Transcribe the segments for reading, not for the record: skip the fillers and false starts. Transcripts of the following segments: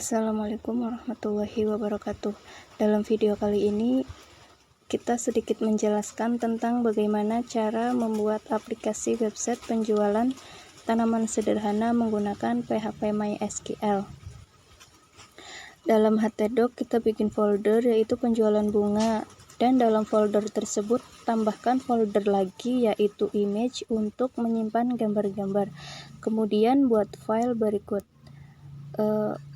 Assalamualaikum warahmatullahi wabarakatuh. Dalam video kali ini kita sedikit menjelaskan tentang bagaimana cara membuat aplikasi website penjualan tanaman sederhana menggunakan PHP MySQL. Dalam htdoc kita bikin folder yaitu penjualan bunga, dan dalam folder tersebut tambahkan folder lagi yaitu image untuk menyimpan gambar-gambar. Kemudian buat file berikut.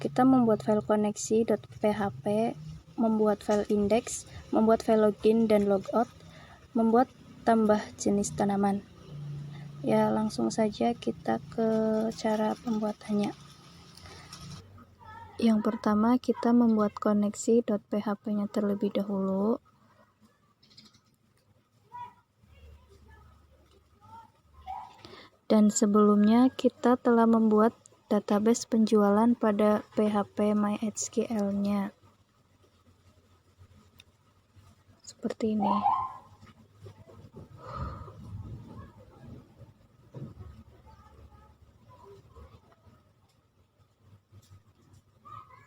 Kita membuat file koneksi.php, membuat file index, membuat file login dan logout, membuat tambah jenis tanaman. Ya, langsung saja kita ke cara pembuatannya. Yang pertama, kita membuat koneksi.php-nya terlebih dahulu. Dan sebelumnya kita telah membuat database penjualan pada PHP MySQL-nya. Seperti ini.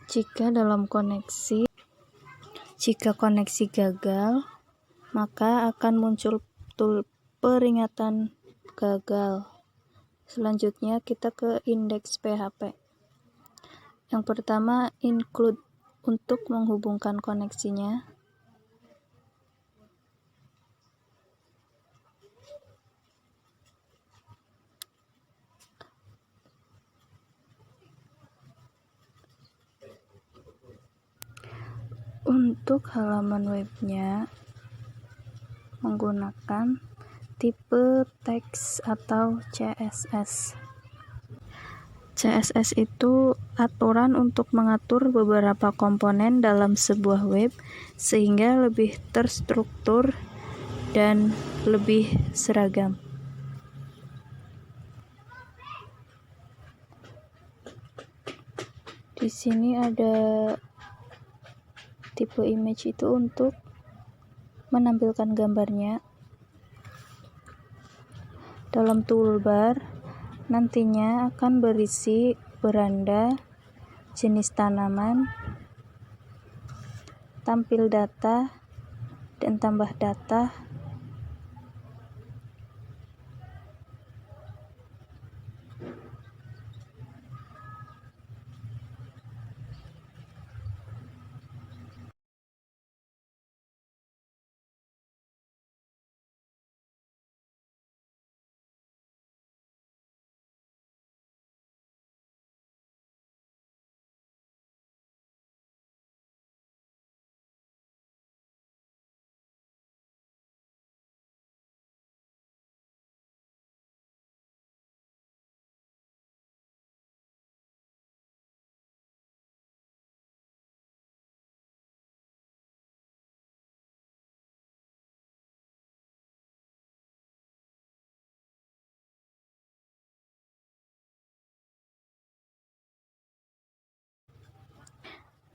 Jika koneksi gagal, maka akan muncul peringatan gagal. Selanjutnya kita ke indeks PHP. Yang pertama, include untuk menghubungkan koneksinya. Untuk halaman webnya menggunakan tipe teks atau CSS. CSS itu aturan untuk mengatur beberapa komponen dalam sebuah web sehingga lebih terstruktur dan lebih seragam. Di sini ada tipe image itu untuk menampilkan gambarnya. Dalam toolbar nantinya akan berisi beranda, jenis tanaman, tampil data, dan tambah data.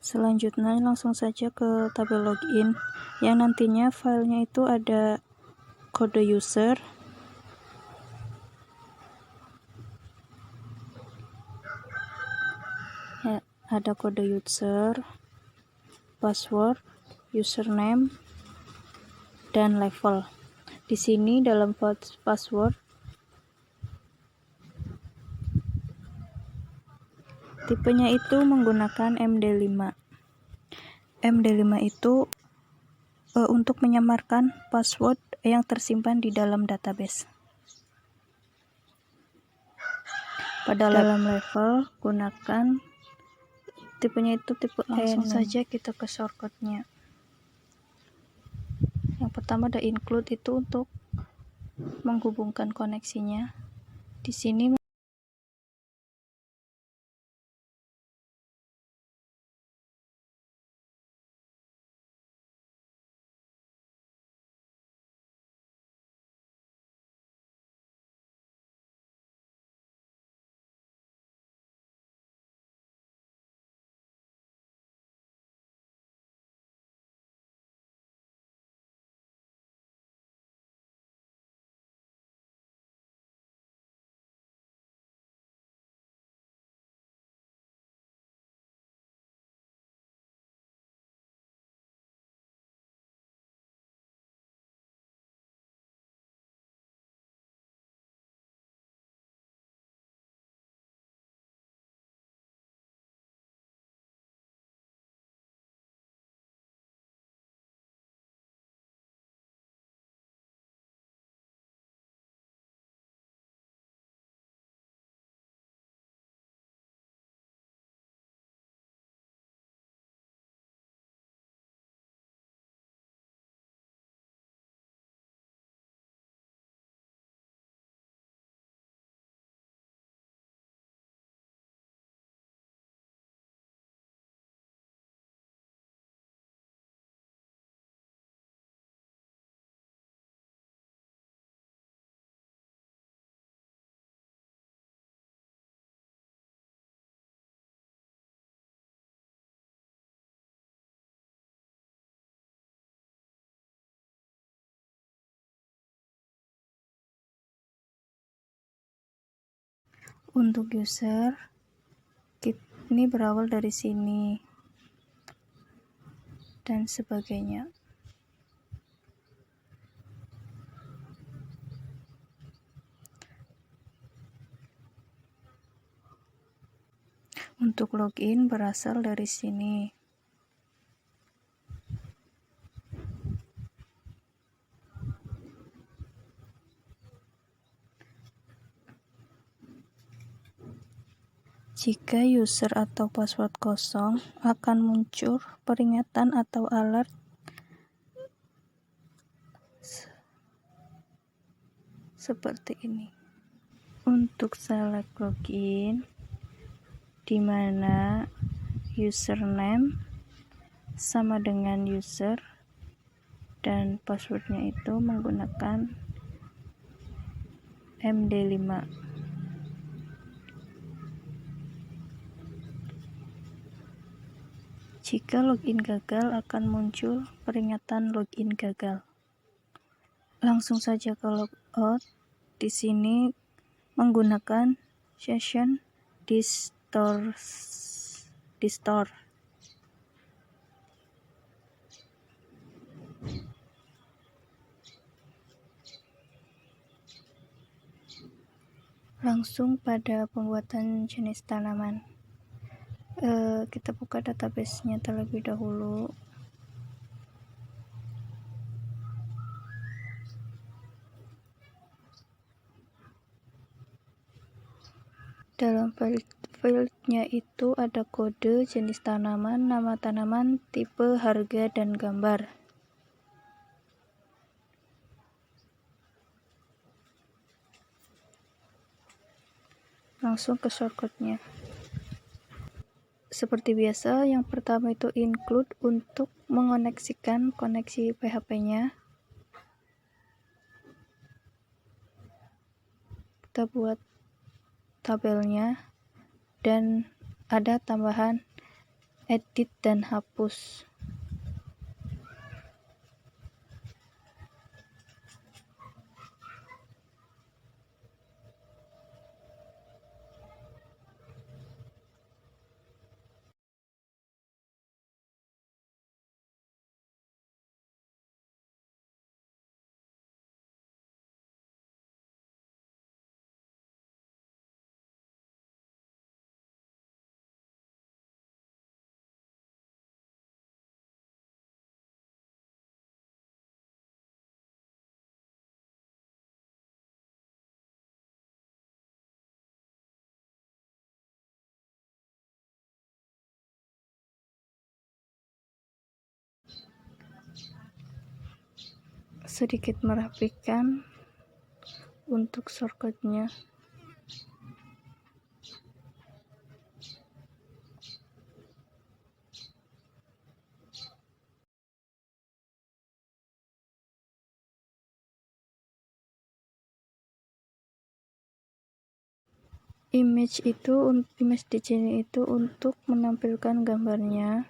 Selanjutnya langsung saja ke tabel login yang nantinya filenya itu ada kode user, ya, ada kode user, password, username, dan level. Di sini dalam password tipenya itu menggunakan MD5. MD5 itu untuk menyamarkan password yang tersimpan di dalam database. Pada dalam level gunakan tipenya itu tipe langsung saja kita ke shortcutnya. Yang pertama ada include, itu untuk menghubungkan koneksinya. Di sini Untuk user, ini berawal dari sini dan sebagainya. Untuk login berasal dari sini. Jika user atau password kosong, akan muncul peringatan atau alert seperti ini. Untuk select login, di mana username sama dengan user dan passwordnya itu menggunakan MD5. Jika login gagal, akan muncul peringatan login gagal. Langsung saja ke logout. Di sini menggunakan session di store. Langsung pada pembuatan jenis tanaman. Kita buka database-nya terlebih dahulu. Dalam file-nya itu ada kode, jenis tanaman, nama tanaman, tipe, harga, dan gambar. Langsung ke shortcut-nya. Seperti biasa, yang pertama itu include untuk mengoneksikan koneksi PHP-nya. Kita buat tabelnya dan ada tambahan edit dan hapus. Sedikit merapikan untuk shortcut-nya. Image di sini itu untuk menampilkan gambarnya.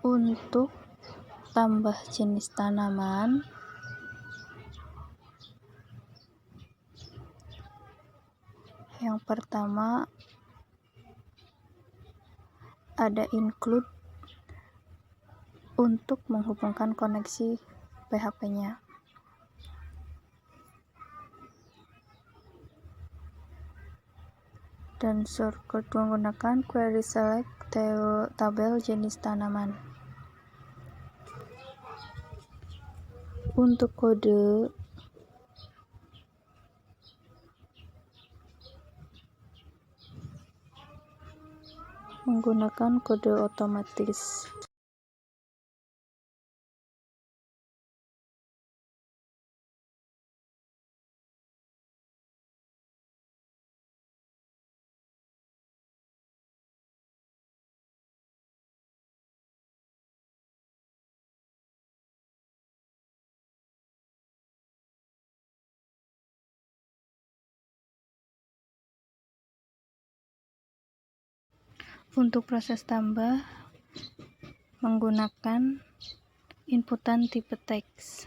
Untuk tambah jenis tanaman, yang pertama ada include untuk menghubungkan koneksi PHP-nya. Dan shortcut menggunakan query select tabel jenis tanaman. Untuk kode menggunakan kode otomatis. Untuk proses tambah menggunakan inputan tipe teks.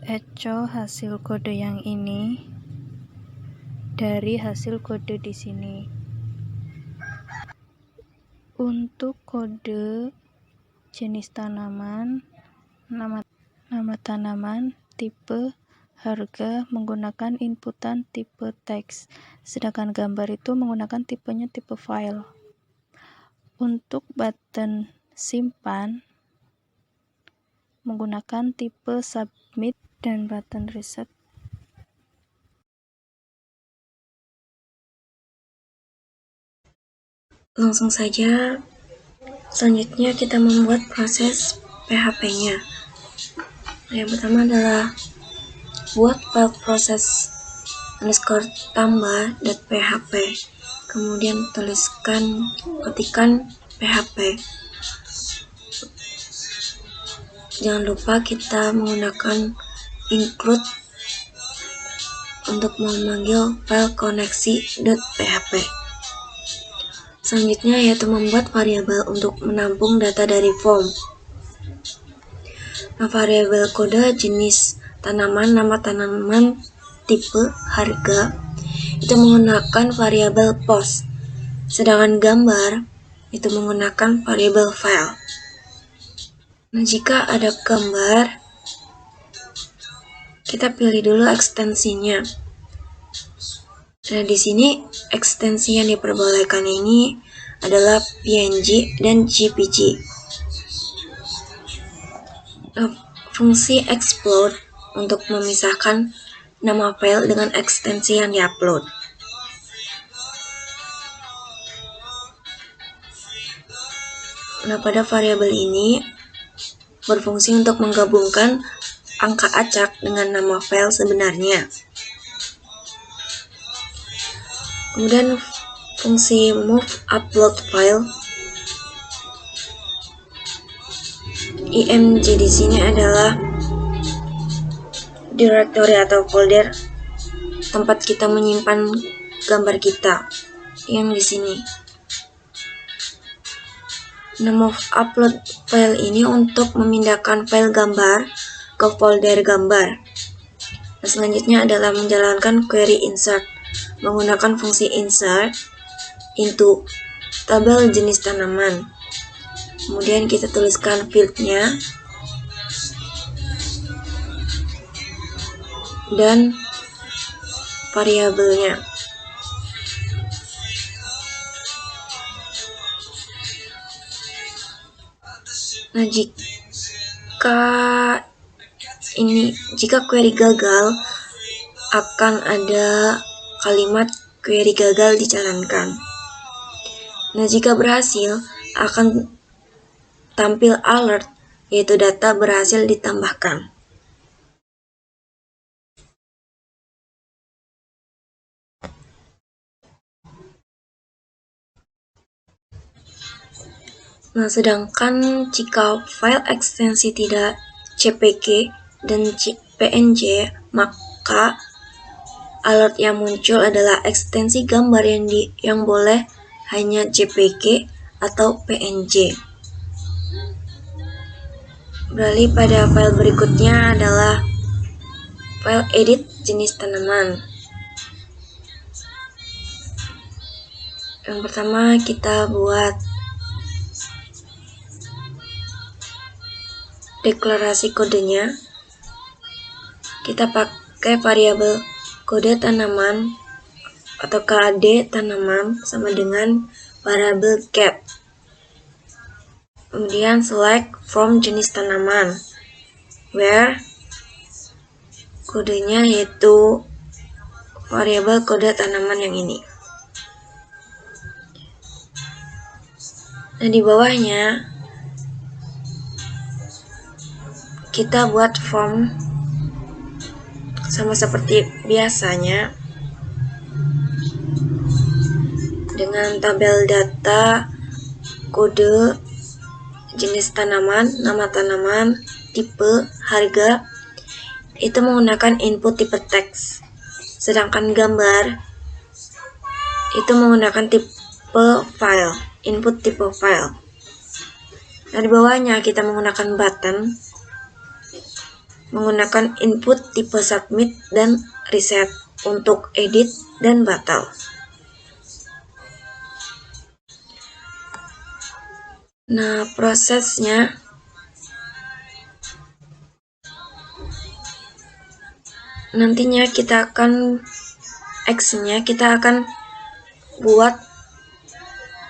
Echo hasil kode yang ini dari hasil kode di sini. Untuk kode jenis tanaman, nama tanaman, tipe, harga menggunakan inputan tipe teks, sedangkan gambar itu menggunakan tipenya tipe file. Untuk button simpan menggunakan tipe submit dan button reset. Langsung saja, selanjutnya kita membuat proses PHP-nya. Yang pertama adalah buat file proses underscore tambah.php, kemudian ketikkan PHP. Jangan lupa kita menggunakan include untuk memanggil file koneksi.php. Selanjutnya yaitu membuat variabel untuk menampung data dari form. Nah, variabel kode jenis tanaman, nama tanaman, tipe, harga itu menggunakan variabel post. Sedangkan gambar itu menggunakan variabel file. Nah, jika ada gambar, kita pilih dulu ekstensinya. Nah, di sini ekstensi yang diperbolehkan ini adalah PNG dan JPG. Fungsi explode untuk memisahkan nama file dengan ekstensi yang diupload. Nah, pada variabel ini berfungsi untuk menggabungkan angka acak dengan nama file sebenarnya. Kemudian fungsi move upload file, img di sini adalah directory atau folder tempat kita menyimpan gambar kita yang di sini. Nah, move upload file ini untuk memindahkan file gambar ke folder gambar. Nah, selanjutnya adalah menjalankan query insert menggunakan fungsi insert into tabel jenis tanaman. Kemudian kita tuliskan fieldnya dan variabelnya. Nah, jika query gagal, akan ada kalimat query gagal dijalankan. Nah, jika berhasil, akan tampil alert, yaitu data berhasil ditambahkan. Nah, sedangkan jika file ekstensi tidak CPG dan PNG, maka alert yang muncul adalah ekstensi gambar yang boleh hanya JPG atau PNG. Beralih pada file berikutnya adalah file edit jenis tanaman. Yang pertama kita buat deklarasi kodenya. Kita pakai variabel kode tanaman atau KD tanaman sama dengan variabel get. Kemudian select from jenis tanaman, where kodenya yaitu variabel kode tanaman yang ini. Nah, di bawahnya kita buat form sama seperti biasanya dengan tabel data, kode, jenis tanaman, nama tanaman, tipe, harga. itu menggunakan input tipe teks, sedangkan gambar itu menggunakan tipe file, input tipe file. Nah, di bawahnya kita menggunakan button, menggunakan input tipe submit dan reset untuk edit dan batal. Nah, prosesnya nantinya kita akan buat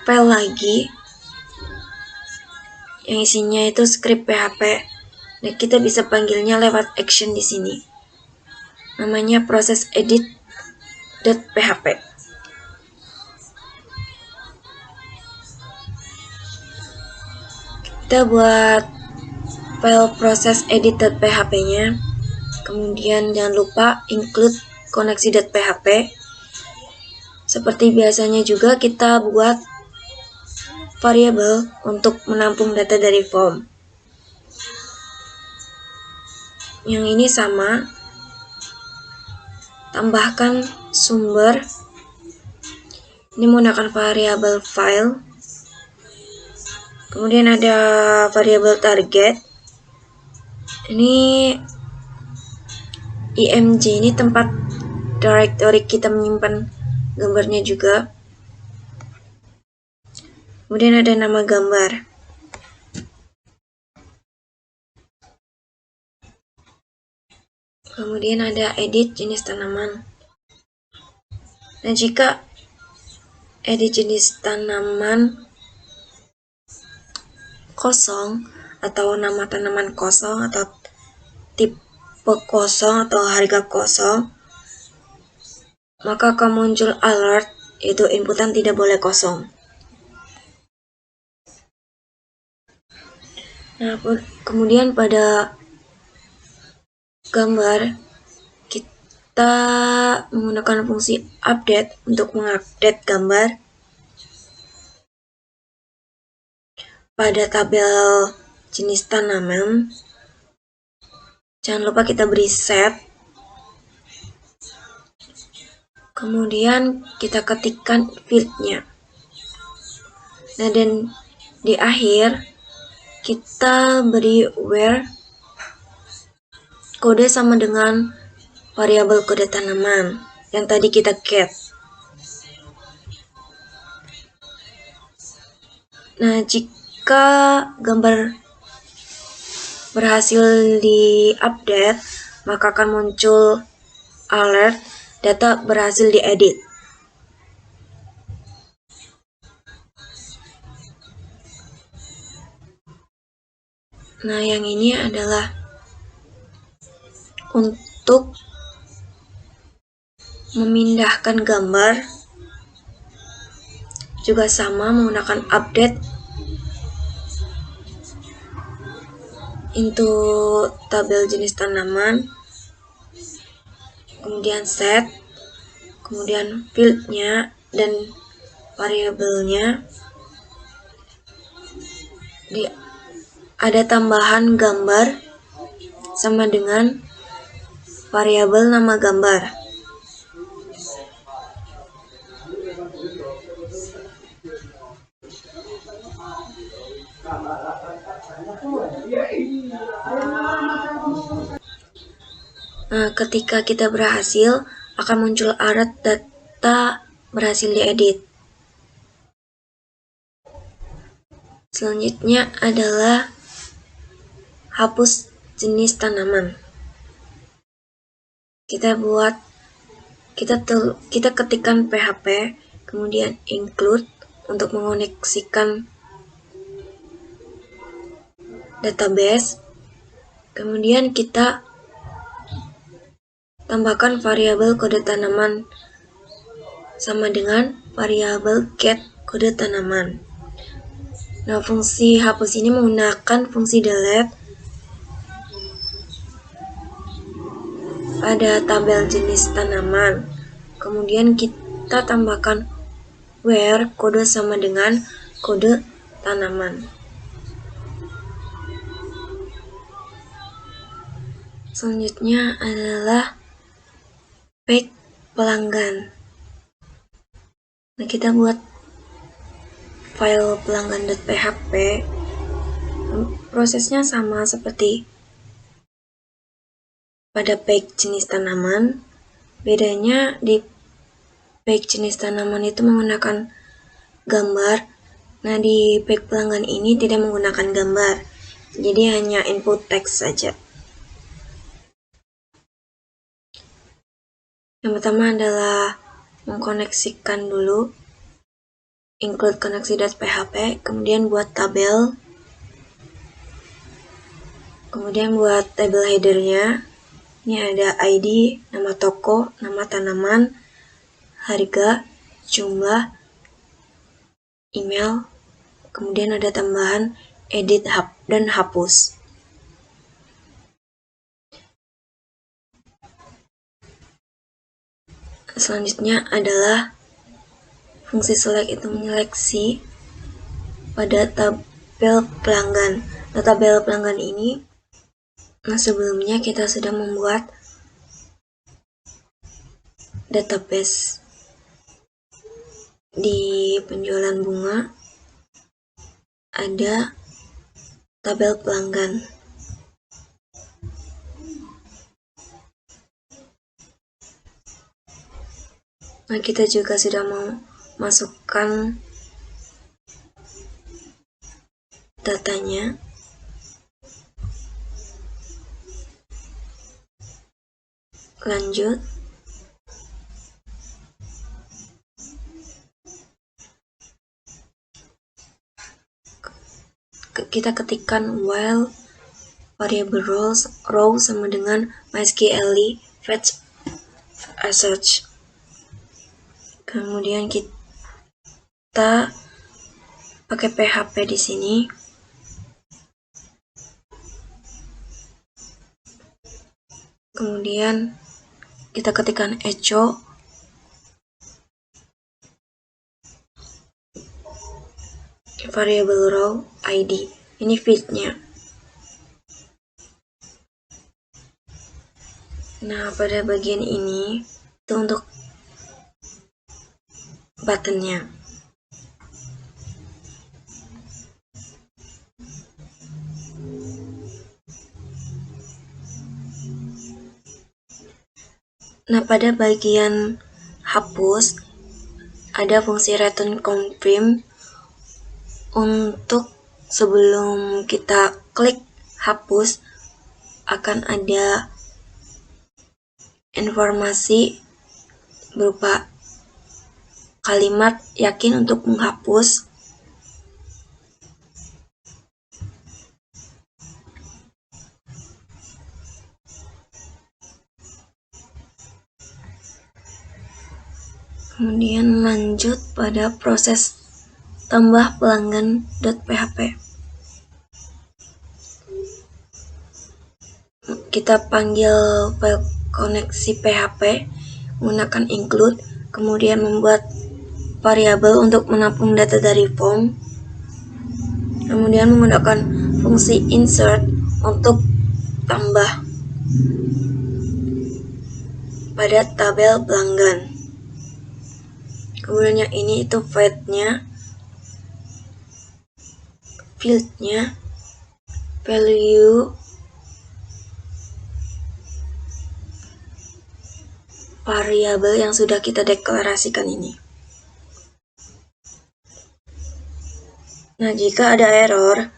file lagi yang isinya itu script PHP. Nah, kita bisa panggilnya lewat action di sini. Namanya proses edit.php. Kita buat file proses edit.php-nya. Kemudian jangan lupa include koneksi.php. Seperti biasanya juga kita buat variabel untuk menampung data dari form. Yang ini sama, tambahkan sumber. Ini menggunakan variabel file. Kemudian ada variabel target. Ini img, ini tempat directory kita menyimpan gambarnya juga. Kemudian ada nama gambar. Kemudian ada edit jenis tanaman. Nah, jika edit jenis tanaman kosong atau nama tanaman kosong atau tipe kosong atau harga kosong, maka akan muncul alert, yaitu inputan tidak boleh kosong. Nah, kemudian pada gambar kita menggunakan fungsi update untuk mengupdate gambar. Pada tabel jenis tanaman, jangan lupa kita beri set. Kemudian kita ketikkan fieldnya. Nah, dan di akhir kita beri where kode sama dengan variabel kode tanaman yang tadi kita get. Nah, jika gambar berhasil di-update, maka akan muncul alert data berhasil diedit. Nah, yang ini adalah untuk memindahkan gambar, juga sama menggunakan update into tabel jenis tanaman, kemudian set, kemudian fieldnya dan variabelnya. Ada tambahan gambar sama dengan variabel nama gambar. Nah, ketika kita berhasil, akan muncul alert data berhasil diedit. Selanjutnya adalah hapus jenis tanaman. Kita ketikkan PHP, kemudian include untuk mengoneksikan database. Kemudian kita tambahkan variabel kode tanaman sama dengan variabel get kode tanaman. Nah, fungsi hapus ini menggunakan fungsi delete pada tabel jenis tanaman. Kemudian kita tambahkan where kode sama dengan kode tanaman. Selanjutnya adalah page pelanggan. Nah, kita buat file pelanggan.php. Prosesnya sama seperti pada page jenis tanaman. Bedanya di page jenis tanaman itu menggunakan gambar. Nah, di page pelanggan ini tidak menggunakan gambar. Jadi hanya input teks saja. Yang pertama adalah mengkoneksikan dulu, include koneksi.php, kemudian buat tabel, kemudian buat tabel headernya. Ini ada ID, nama toko, nama tanaman, harga, jumlah, email, kemudian ada tambahan edit dan hapus. Selanjutnya adalah fungsi select, itu menyeleksi pada tabel pelanggan. Nah, tabel pelanggan ini, sebelumnya kita sudah membuat database di penjualan bunga, ada tabel pelanggan. Nah, kita juga sudah memasukkan datanya. Lanjut. Kita ketikkan while variable row sama dengan mysql fetch search. Kemudian kita pakai PHP di sini. Kemudian kita ketikkan echo variable row ID. Ini fieldnya. Nah, pada bagian ini itu untuk buttonnya. Nah, pada bagian hapus ada fungsi return confirm. Untuk sebelum kita klik hapus akan ada informasi berupa kalimat yakin untuk menghapus. Kemudian lanjut pada proses tambah pelanggan.php. Kita panggil file koneksi PHP menggunakan include, kemudian membuat variabel untuk menampung data dari form, kemudian menggunakan fungsi insert untuk tambah pada tabel pelanggan. Kemudian yang ini itu fieldnya, value, variabel yang sudah kita deklarasikan ini. Nah, jika ada error,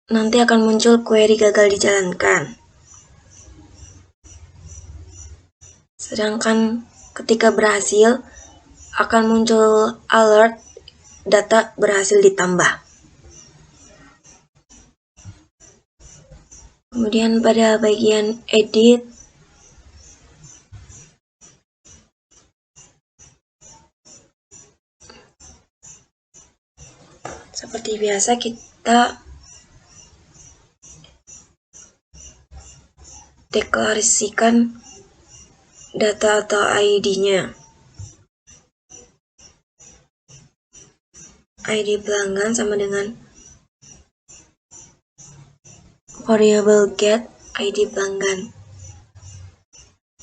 nanti akan muncul query gagal dijalankan. Sedangkan ketika berhasil, akan muncul alert data berhasil ditambah. Kemudian pada bagian edit, seperti biasa kita deklarasikan data atau ID-nya. ID pelanggan sama dengan variabel get ID pelanggan.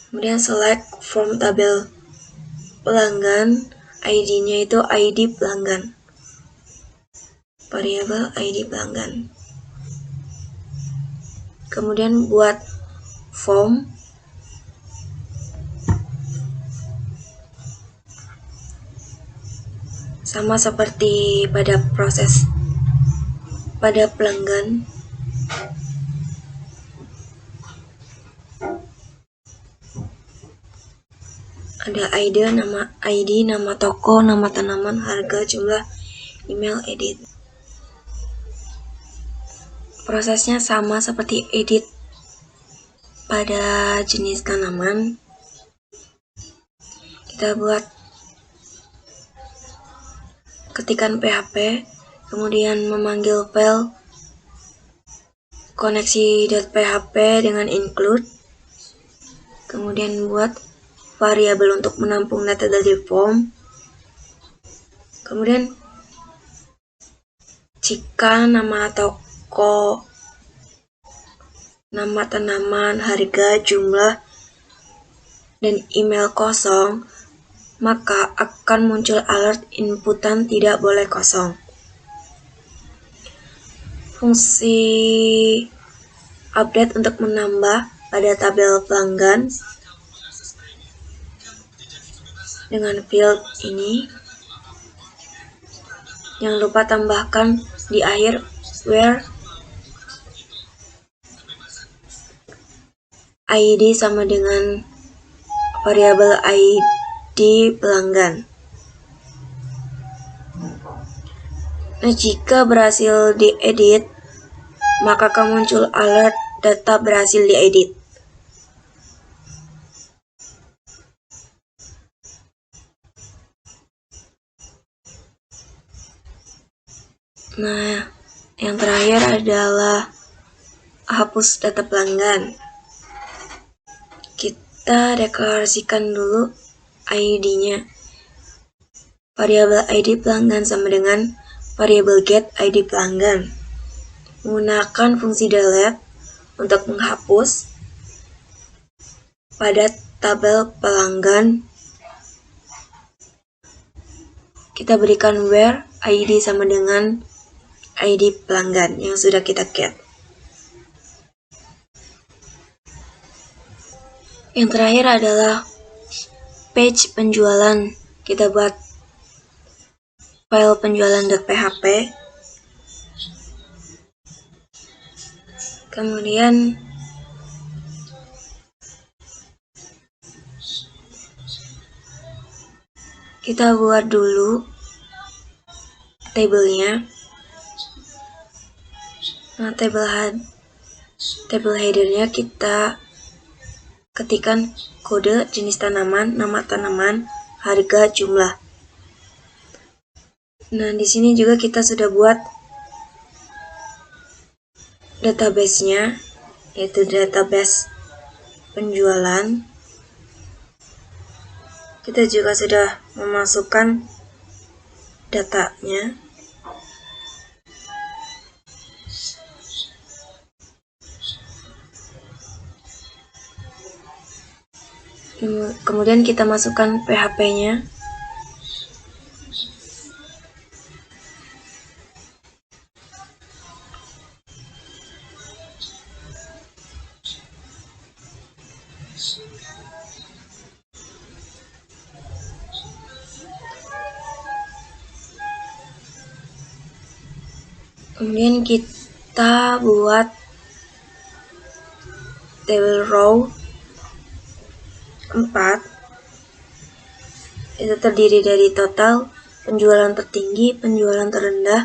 Kemudian select from tabel pelanggan, ID-nya itu ID pelanggan. Variabel ID pelanggan. Kemudian buat form. Sama seperti pada proses pada pelanggan. Ada ID, nama toko, nama tanaman, harga, jumlah, email, edit. Prosesnya sama seperti edit pada jenis tanaman. Kita buat ketikan PHP, kemudian memanggil file koneksi.php dengan include, kemudian buat variabel untuk menampung data dari form. Kemudian jika nama toko, nama tanaman, harga, jumlah, dan email kosong, maka akan muncul alert inputan tidak boleh kosong. Fungsi update untuk menambah pada tabel pelanggan dengan field ini. Jangan lupa tambahkan di akhir where ID sama dengan variabel ID pelanggan. Nah, jika berhasil diedit, maka akan muncul alert data berhasil diedit. Nah, yang terakhir adalah hapus data pelanggan. Kita deklarasikan dulu ID-nya. Variabel ID pelanggan sama dengan variabel get ID pelanggan. Menggunakan fungsi delete untuk menghapus pada tabel pelanggan. Kita berikan where ID sama dengan ID pelanggan yang sudah kita get. Yang terakhir adalah page penjualan. Kita buat file penjualan.php. Kemudian kita buat dulu tabelnya. Nah, table headernya kita ketikkan kode, jenis tanaman, nama tanaman, harga, jumlah. Nah, di sini juga kita sudah buat database-nya, yaitu database penjualan. Kita juga sudah memasukkan datanya. Kemudian kita masukkan PHP-nya. Kemudian kita buat table row 4. Itu terdiri dari total, penjualan tertinggi, penjualan terendah,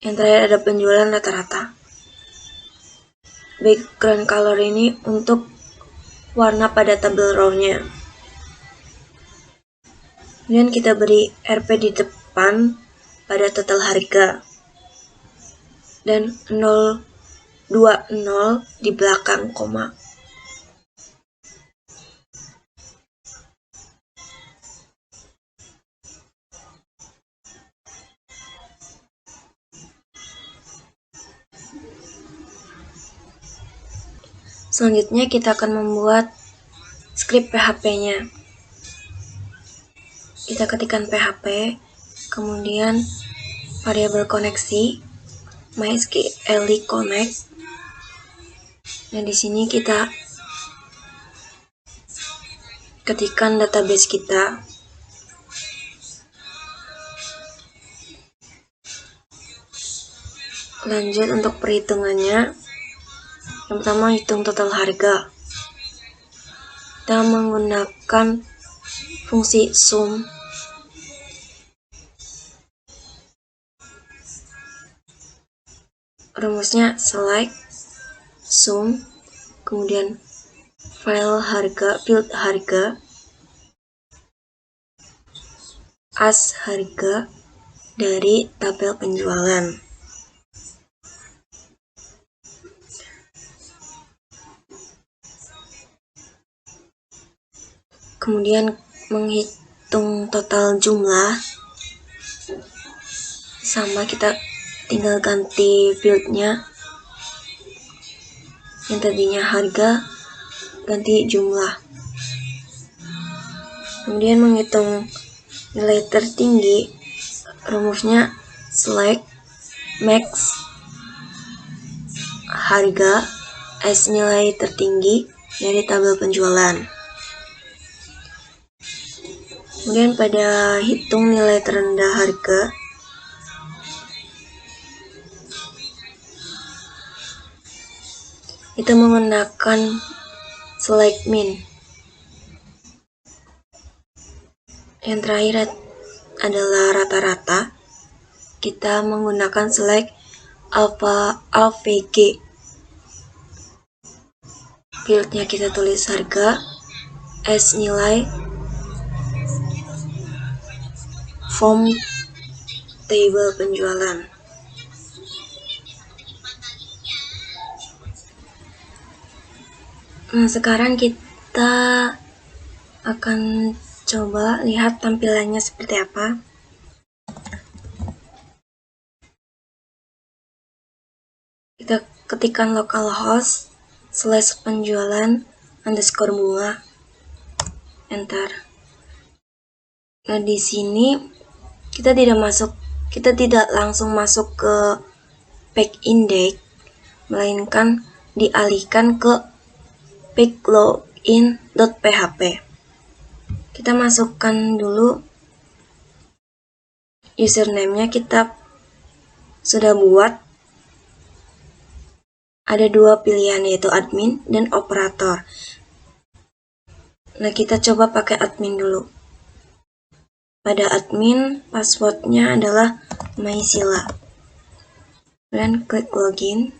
yang terakhir ada penjualan rata-rata. Background color ini untuk warna pada tabel row-nya. Kemudian kita beri RP di depan pada total harga dan 020 di belakang koma. Selanjutnya kita akan membuat script PHP-nya. Kita ketikkan PHP, kemudian variabel koneksi, MySQL connect. Nah, di sini kita ketikkan database kita. Lanjut untuk perhitungannya. Yang pertama, hitung total harga. Kita menggunakan fungsi sum. Rumusnya select sum, kemudian file harga, field harga, as harga dari tabel penjualan. Kemudian menghitung total jumlah, sama kita tinggal ganti fieldnya, yang tadinya harga ganti jumlah. Kemudian menghitung nilai tertinggi, rumusnya select max harga as nilai tertinggi dari tabel penjualan. Kemudian pada hitung nilai terendah harga, kita menggunakan select min. Yang terakhir adalah rata-rata. Kita menggunakan select AVG. Fieldnya kita tulis harga as nilai from table penjualan. Nah, sekarang kita akan coba lihat tampilannya seperti apa. Kita ketikkan localhost /penjualan underscore bunga, enter. Nah, di sini kita tidak langsung masuk ke page index, melainkan dialihkan ke page login.php. Kita masukkan dulu username-nya, kita sudah buat. Ada dua pilihan, yaitu admin dan operator. Nah, kita coba pakai admin dulu. Pada admin, passwordnya adalah Maisila. Dan klik login.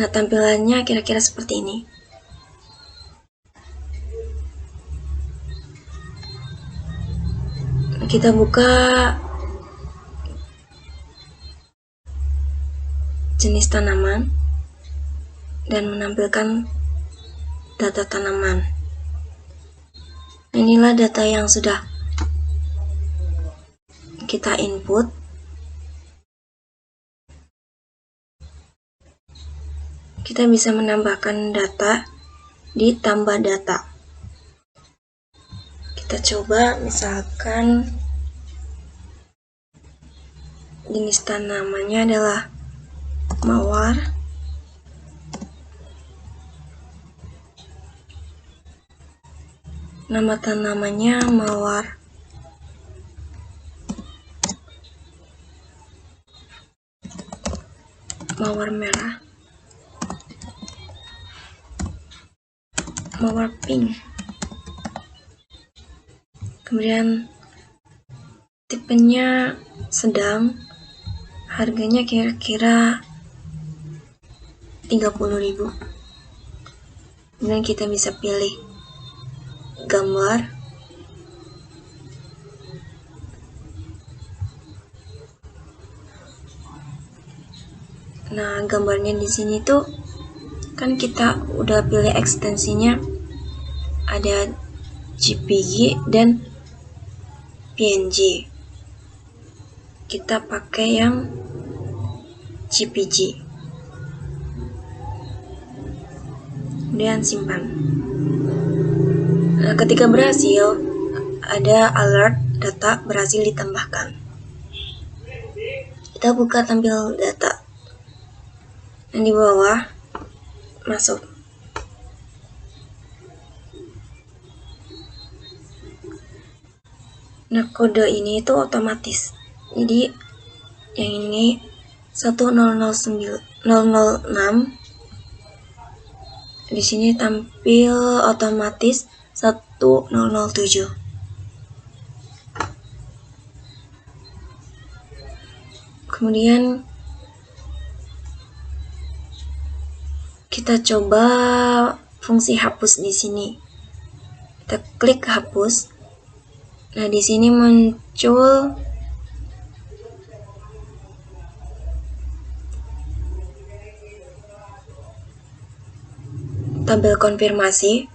Nah, tampilannya kira-kira seperti ini. Nah, kita buka jenis tanaman dan menampilkan data tanaman. Inilah data yang sudah kita input. Kita bisa menambahkan data di tambah data. Kita coba, misalkan jenis tanamannya adalah mawar. Nama tanamannya mawar merah, mawar pink. Kemudian tipenya sedang, harganya kira-kira 30.000. Kemudian kita bisa pilih gambar. Nah, gambarnya di sini tuh kan kita udah pilih ekstensinya, ada JPG dan PNG. Kita pakai yang JPG. Kemudian simpan. Nah, ketika berhasil, ada alert data berhasil ditambahkan. Kita buka tampil data. Dan di bawah masuk. Nah, kode ini itu otomatis. Jadi yang ini 1009006. Di sini tampil otomatis 1007. Kemudian kita coba fungsi hapus di sini. Kita klik hapus. Nah, di sini muncul tabel konfirmasi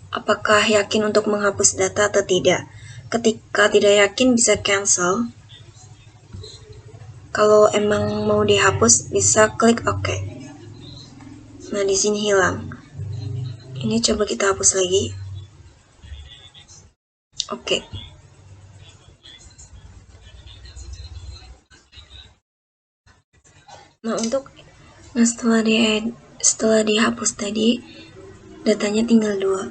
apakah yakin untuk menghapus data atau tidak. Ketika tidak yakin bisa cancel. Kalau emang mau dihapus bisa klik OK. Nah, di sini hilang. Ini coba kita hapus lagi. Oke. Nah, setelah dihapus tadi, datanya tinggal 2.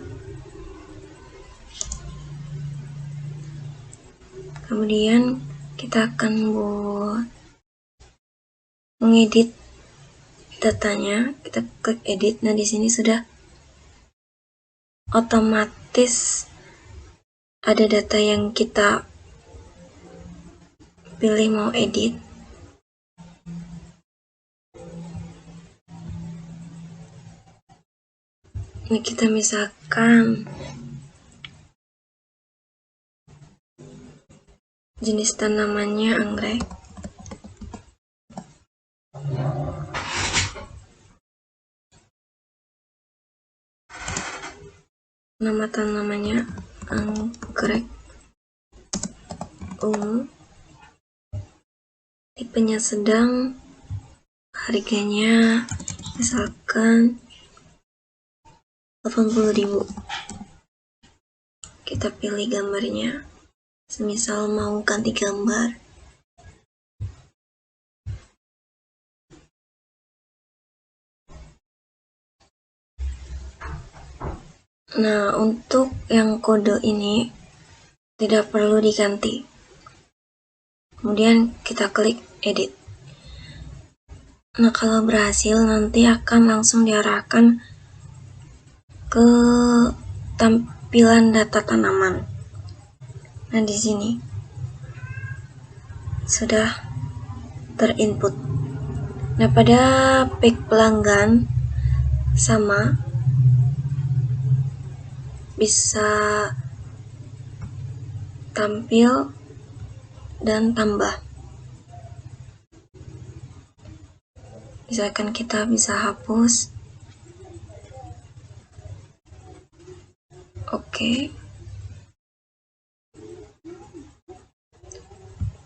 Kemudian kita akan mengedit datanya. Kita klik edit. Nah, di sini sudah otomatis ada data yang kita pilih mau edit. Nah, kita misalkan jenis tanamannya anggrek. Nama tanamannya anggrek ungu. Tipenya sedang. Harganya misalkan 80.000. Kita pilih gambarnya. Semisal mau ganti gambar. Nah, untuk yang kode ini tidak perlu diganti. Kemudian kita klik edit. Nah, kalau berhasil nanti akan langsung diarahkan ke tampilan data tanaman. Nah, di sini sudah terinput. Nah, pada page pelanggan sama bisa tampil dan tambah. Misalkan kita bisa hapus. Oke.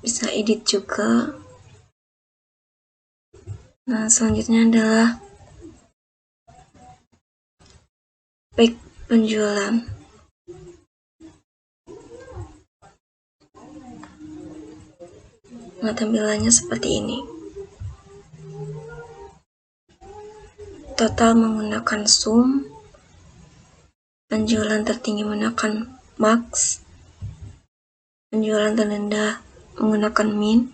Bisa edit juga. Nah, selanjutnya adalah page penjualan. Nah, tampilannya seperti ini. Total menggunakan sum. Penjualan tertinggi menggunakan max. Penjualan terendah menggunakan min.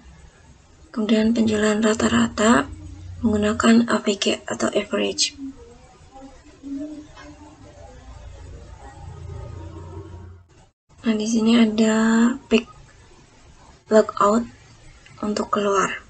Kemudian penjualan rata-rata menggunakan AVG atau average. Nah, di sini ada page logout untuk keluar.